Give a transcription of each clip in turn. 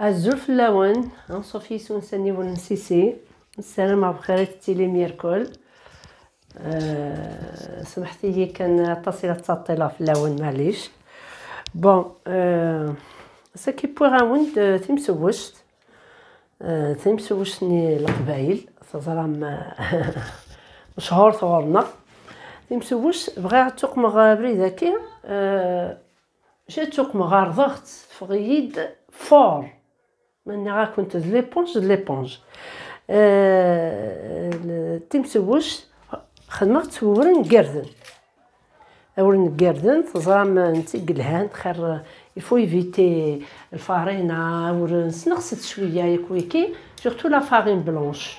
الزول في اللون صوفي سونساني ونسيسي. السلام بخير تيلي ميركل. سمحتي لي كان اتصلت تعطيله في اللون معليش. بون ساكي بوغاوند تيمسوشتني القبايل تزرام مشهور ثورنا تيمسوش بغا توقمغ بريداكي جات توقمغ رضغت فغيد فور ماني غا كنت ليبونج تيمسوش خدمت ورن قردن تزرام نتي قلهان خير يفو يفيتي الفارينة ورنسنقصت شويه يكويكي سورتو لا فارين بلونش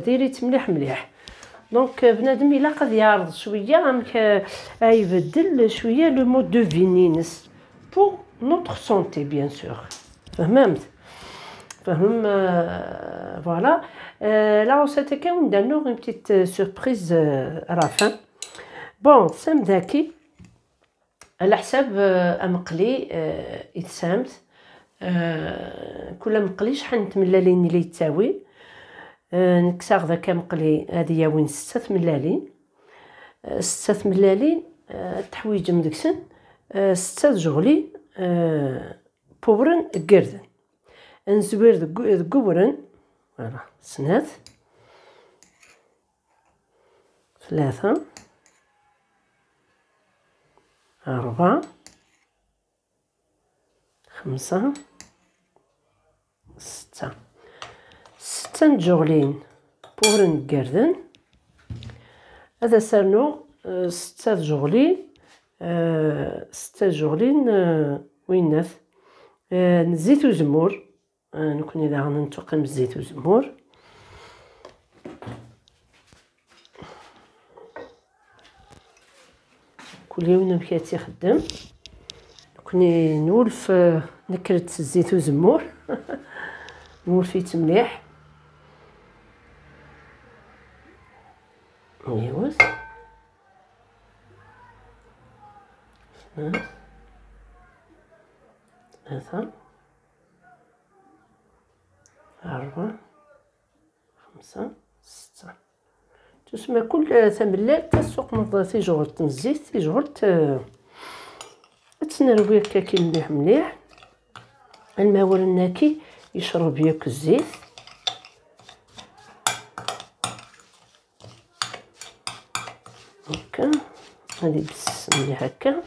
ديريت مليح دونك بنادم الا قد يعرض شويه يبدل شويه لو مود دو في نينس بور نوتر سونتي بيان سور فهمت فوالا لا روسيت كاين دانو اون بتيت سوربريز رافان بون سام داكي على حساب مقلي يتسامت كل مقلي شحال نتملالين اللي يتساوي نكساغ ذاك مقلي هادي وين 6 ملالين 6 ملالين التحويجه مدكسن 6 جغلي بورن قردن نزوير ذكورن فوالا سنات 3 4 5 6 جغلين بورن قردن هذا سرنو 6 جغلين 6 جغلين وينات نزيت وزمور نكون إذا غنتوقع الزيت وزمور كل يوم مكياتي خدام كوني نولف نكرت الزيت وزمور نولفيت مليح ايوا 3 4 5 6 تسمى كل ثملال تسوق نضاتي جغلت الزيت جغلت تسنروي هكاكي مليح الماء الناكي يشرب ياك الزيت هكا هادي بس مليح هكا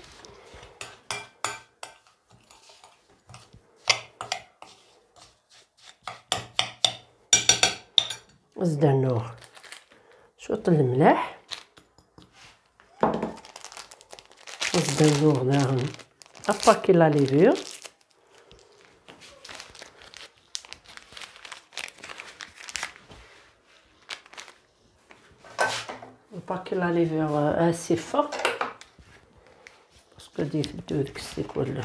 زدانو شوط الملاح زدانو داغن اباكي لا ليفور اباكي لا ليفور اسي فور باسكو ديت بدو ديك السيك ولا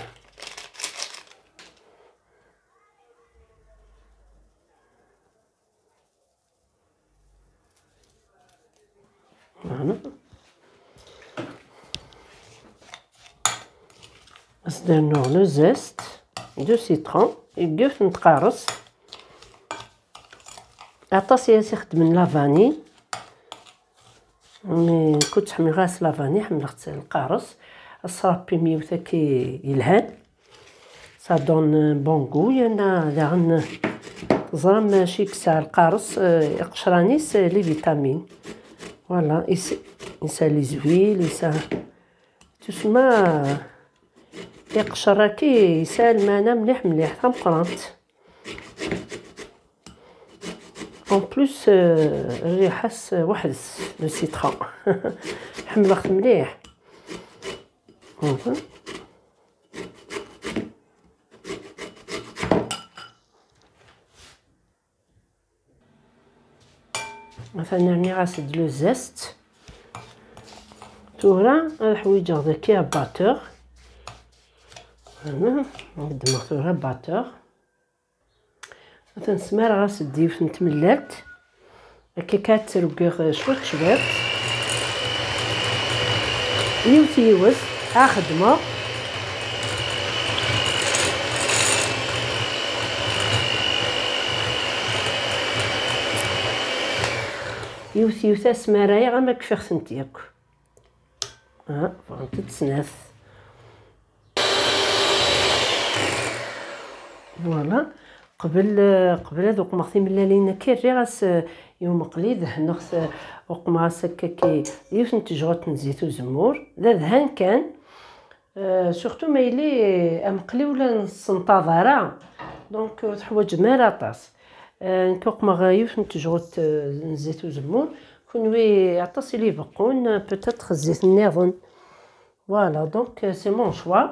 زدانو لو زيست دو سيترون يقف نتقارص عطاسي ياسي خدم لافاني مي كنت حمل غاس لافاني حملت القارص الصرابي ميوثاكي يلهان سا دون بون غو انا داغن زرام ماشي كسا القارص يقشرانيس لي فيتامين فوالا يسا لي زويل يسا تسمى يقشراكي يسال مانا مليح تمقرانت اون بلوس الريحه وحدس لو سيترون حملخت مليح مثلا راني غاسد لو زيست تورا الحويجه ذاكي باتور نقدم مغسولها باتور مثلا سمار غاس ديف نتملات هكا كتروكيغ شويت نيوتيوس اخدمه يوث سمارايا غا ما كفاخ ياك. فهمت تسناث. فوالا قبل هذوك مغثي ملالين كيري غاس يوم قليد هنغث وقما سكاكي يوث نتجغط نزيتو زمور ذا دهان كان سورتو ما يلي امقلي ولا نسنتظرا دونك تحوج ماراطاس نكوقما غايوث نتجغط نزيتو زمور كونوي عطاس لي بقون بوتيتر الزيت النظن. فوالا دونك سي مون شوا.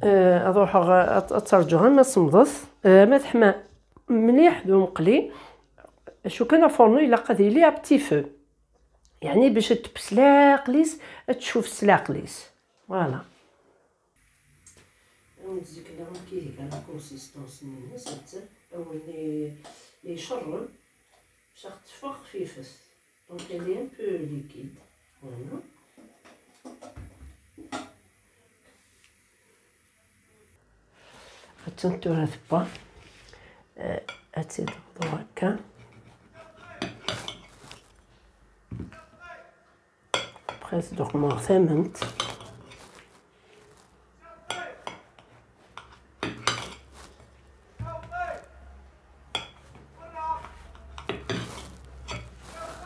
اروح اترجوها ما صمضت ما تحمى مليح دو مقلي شو كان فرنو الا قادي لي ابتي فو يعني باش تبسلا قليس تشوف سلا قليس. فوالا نزيك لهم كي على كونسيستونس نينا سبت اول لي يشرب باش تفخ خفيفس دونك لي ان بو ليكيد. فوالا تنتو هذا أتيد هكا بغيت دوك مور ثمنت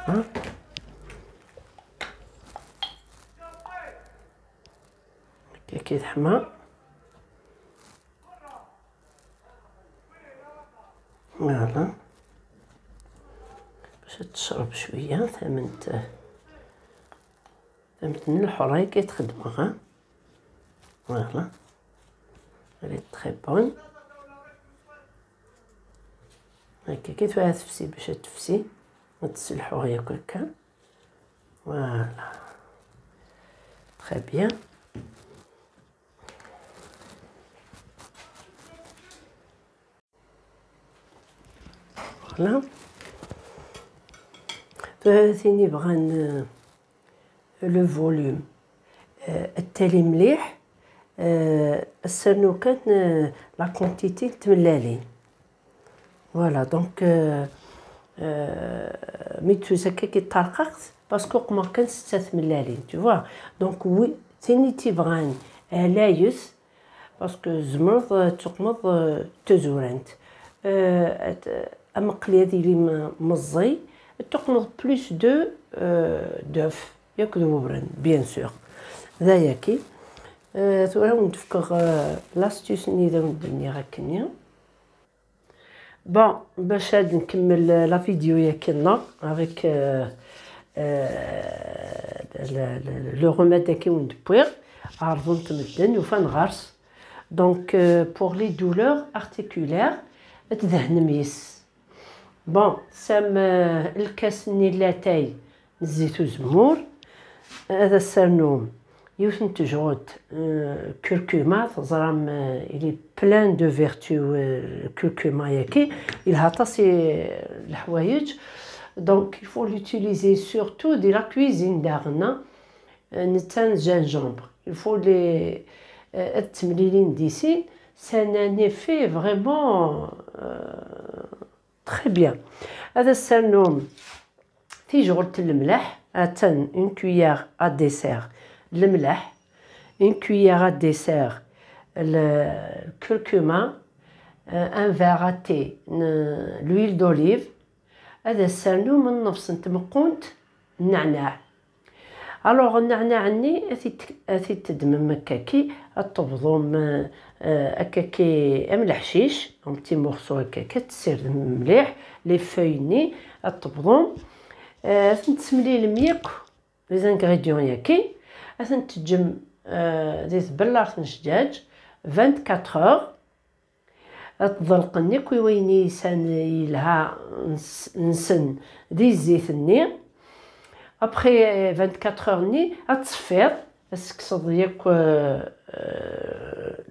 هكا كيتحمى. فوالا باش تشرب شويه ثمنت نلحو راهي كيتخدمها. فوالا ريت تري بون هكا كيتفاها تفسي باش تفسي ما تسلحو ياك هكا. فوالا تري بيان. فوالا ثاني بغان لو فوليوم التالي مليح السرنو كان لا كونتيتي تملالين. فوالا دونك ميتو زكا كي طرققت باسكو قما كان 6 ملالين تو فوا دونك وي ثاني تيبغان علايس باسكو زمرض تقمض تزورنت اما قلي هذه لي مزي تقمض بلوس دو دوف ياك دوبرن بيان سور ذا ياكي ثورا ونتفكر لاستيوس نيدا ندني هكنيا. بون باش هاد نكمل لا فيديو ياكنا افيك لو روماد داكي وندبويغ عرضو نتمدن وفان غارس دونك بور لي دولور ارتيكولير تدهن ميس. بون سام الكاس ني لاتاي نزيتو زمور هذا السرنوم يوث نتجغد كركوما تزرام إلي بلان دو فيرتو كركوما ياكي إلها طاسي الحوايج دونك يفو لوتيليزي سورتو دي لا كويزين داغنا نتان جانجومبر يفو لي التمليلين ديسي سان ان افي فريمون تري بيان. هذا السرنوم تيجغد الملح اتن اون كويير ا ديسير الملح اون كويير ا ديسير الكركما ان فيغ ا تي لويل دوليف. هذا السرنوم من نفس نتمقونت النعناع الوغ النعناع ني اثي تدمم هكاكي الطبضوم هكاكي ام الحشيش ام تي مورسو هكاكا تسير مليح لي فوي الطبضوم تسملي الميق لي زانغريديون ياكي اثن تجم زيت بلارت نشجاج 24 اور تضلقني كي ويني سان يلها نسن دي الزيت ني ابخي 24 اور ني اتصفير اسكسض ياك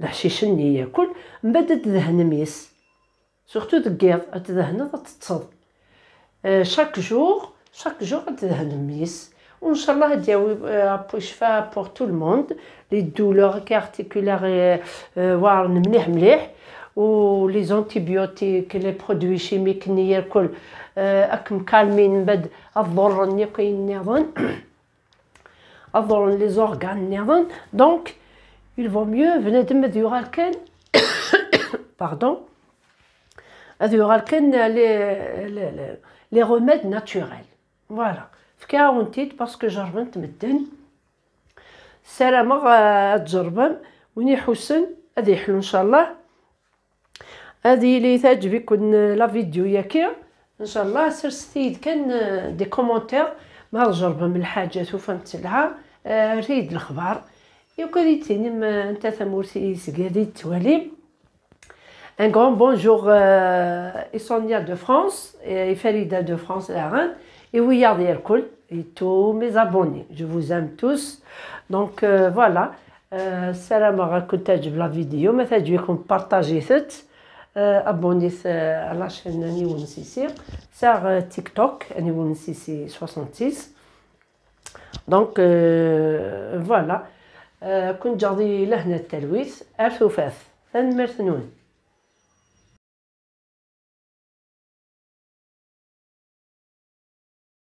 الحشيش ني ياكل من بعد تدهن ميس سورتو دكيض تدهن تتصد شاك جور تدهن ميس وان شاء الله دياوي ابو شفاء بور تو الموند لي دولور كارتيكولار وارن مليح و لي زونتيبيوتيك لي برودوي شيميك ني الكل اكم كالمين من بعد الضر النقي النظام الضر لي زورغان النظام. دونك il vaut mieux بنادم هاد يغال كان باردون هاد يغال كان لي روميد ناتوريل. فوالا فكا ونتيت باسكو جربت مدن سلامة تجربهم وني حسن هادي يحلو ان شاء الله. هذه اللي تعجبكم لا فيديو ياكي ان شاء الله سرستيد كان دي كومونتير مع الجربه من الحاجات وفهمت لها ريد الخبار يوكريتيني انت ثمورتي سكادي توالي. ان غون بونجور ايسونيا دو فرانس اي فريده دو فرانس لاغان اي ويا ديال الكل اي تو مي ابوني جو فوز ام توس. دونك فوالا السلام راكم تعجب لا فيديو ما تعجبكم بارطاجيت ابونيت على شين نيون سيسي ساغ تيك توك نيون سيسي 66. دونك فوالا كنت جاضي لهنا التلويث ارثو فاث ثان مرثنون.